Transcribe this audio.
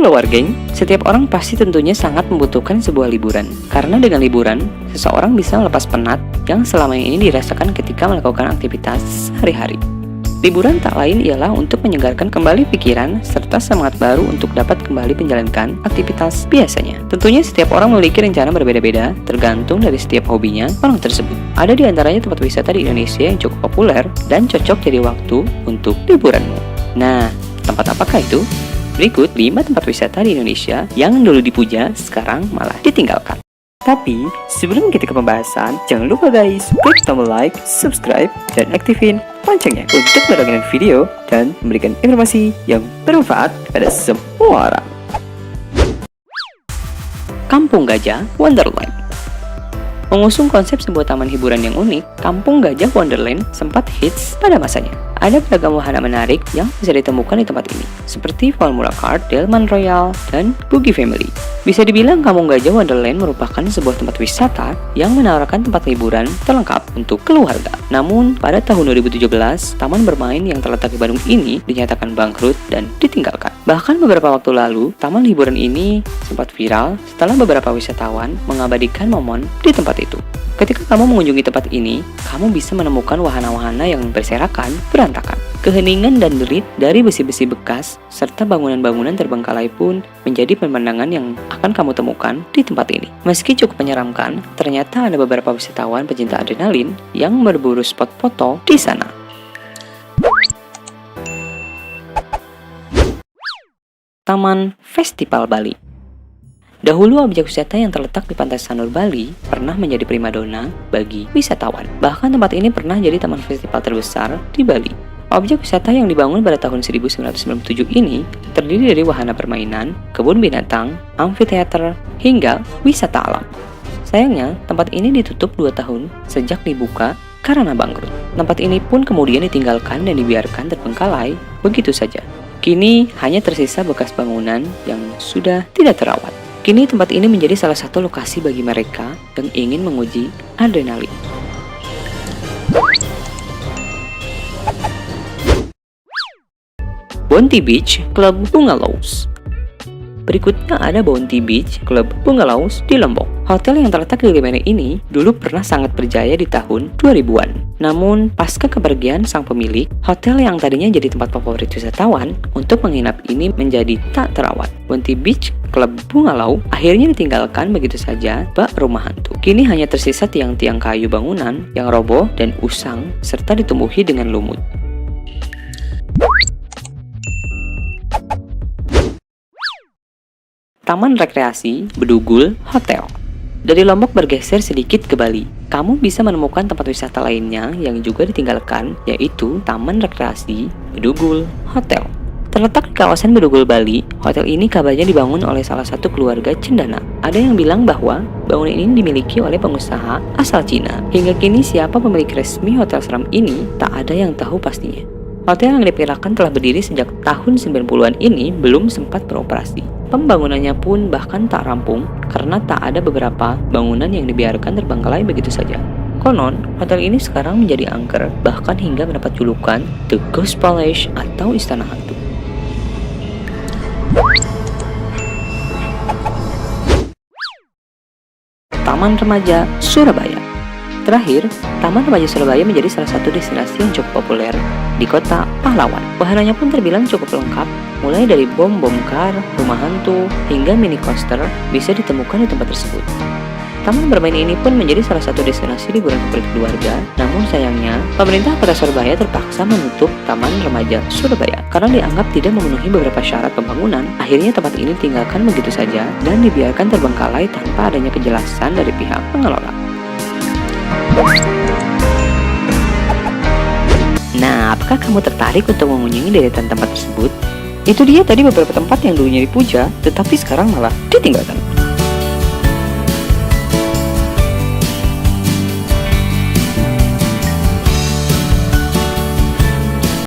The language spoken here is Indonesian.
Hello Wargeng, setiap orang pasti tentunya sangat membutuhkan sebuah liburan. Karena dengan liburan, seseorang bisa melepas penat yang selama ini dirasakan ketika melakukan aktivitas sehari-hari. Liburan tak lain ialah untuk menyegarkan kembali pikiran serta semangat baru untuk dapat kembali menjalankan aktivitas biasanya. Tentunya setiap orang memiliki rencana berbeda-beda, tergantung dari setiap hobinya orang tersebut. Ada di antaranya tempat wisata di Indonesia yang cukup populer dan cocok jadi waktu untuk liburanmu. Nah, tempat apakah itu? Berikut 5 tempat wisata di Indonesia yang dulu dipuja, sekarang malah ditinggalkan. Tapi, sebelum kita ke pembahasan, jangan lupa guys, klik tombol like, subscribe, dan aktifin loncengnya untuk mendapatkan video dan memberikan informasi yang bermanfaat kepada semua orang. Kampung Gajah Wonderland. Mengusung konsep sebuah taman hiburan yang unik, Kampung Gajah Wonderland sempat hits pada masanya. Ada beragam wahana menarik yang bisa ditemukan di tempat ini, seperti Formula Kart, Delman Royal, dan Boogie Family. Bisa dibilang Kampung Gajah Wonderland merupakan sebuah tempat wisata yang menawarkan tempat liburan terlengkap untuk keluarga. Namun, pada tahun 2017, taman bermain yang terletak di Bandung ini dinyatakan bangkrut dan ditinggalkan. Bahkan beberapa waktu lalu, taman hiburan ini sempat viral setelah beberapa wisatawan mengabadikan momen di tempat itu. Ketika kamu mengunjungi tempat ini, kamu bisa menemukan wahana-wahana yang berserakan, berantakan. Keheningan dan derit dari besi-besi bekas, serta bangunan-bangunan terbengkalai pun menjadi pemandangan yang akan kamu temukan di tempat ini. Meski cukup menyeramkan, ternyata ada beberapa wisatawan pecinta adrenalin yang berburu spot foto di sana. Taman Festival Bali. Dahulu objek wisata yang terletak di Pantai Sanur, Bali pernah menjadi primadona bagi wisatawan. Bahkan tempat ini pernah jadi taman festival terbesar di Bali. Objek wisata yang dibangun pada tahun 1997 ini terdiri dari wahana permainan, kebun binatang, amfiteater, hingga wisata alam. Sayangnya, tempat ini ditutup 2 tahun sejak dibuka karena bangkrut. Tempat ini pun kemudian ditinggalkan dan dibiarkan terbengkalai begitu saja. Kini hanya tersisa bekas bangunan yang sudah tidak terawat. Kini tempat ini menjadi salah satu lokasi bagi mereka yang ingin menguji adrenalin. Bounty Beach Club Bungalows. Berikutnya ada Bounty Beach Club Bungalows di Lombok. Hotel yang terletak di Limene ini dulu pernah sangat berjaya di tahun 2000-an. Namun, pasca kepergian sang pemilik, hotel yang tadinya jadi tempat favorit wisatawan untuk menginap ini menjadi tak terawat. Bounty Beach Club Bungalow akhirnya ditinggalkan begitu saja bak rumah hantu. Kini hanya tersisa tiang-tiang kayu bangunan yang roboh dan usang serta ditumbuhi dengan lumut. Taman Rekreasi Bedugul Hotel. Dari Lombok bergeser sedikit ke Bali, kamu bisa menemukan tempat wisata lainnya yang juga ditinggalkan, yaitu Taman Rekreasi Bedugul Hotel. Terletak di kawasan Bedugul, Bali, hotel ini kabarnya dibangun oleh salah satu keluarga cendana. Ada yang bilang bahwa bangunan ini dimiliki oleh pengusaha asal Cina. Hingga kini siapa pemilik resmi hotel seram ini, tak ada yang tahu pastinya. Hotel yang diperkirakan telah berdiri sejak tahun 90-an ini belum sempat beroperasi. Pembangunannya pun bahkan tak rampung karena tak ada beberapa bangunan yang dibiarkan terbengkalai begitu saja. Konon, hotel ini sekarang menjadi angker bahkan hingga mendapat julukan The Ghost Palace atau Istana Hantu. Taman Remaja Surabaya. Terakhir, Taman Remaja Surabaya menjadi salah satu destinasi yang cukup populer di kota pahlawan. Wahananya pun terbilang cukup lengkap, mulai dari bom kar, rumah hantu, hingga mini coaster bisa ditemukan di tempat tersebut. Taman bermain ini pun menjadi salah satu destinasi liburan favorit keluarga. Namun sayangnya, pemerintah kota Surabaya terpaksa menutup Taman Remaja Surabaya karena dianggap tidak memenuhi beberapa syarat pembangunan. Akhirnya tempat ini ditinggalkan begitu saja dan dibiarkan terbengkalai tanpa adanya kejelasan dari pihak pengelola. Nah, apakah kamu tertarik untuk mengunjungi deretan tempat tersebut? Itu dia tadi beberapa tempat yang dulunya dipuja, tetapi sekarang malah ditinggalkan.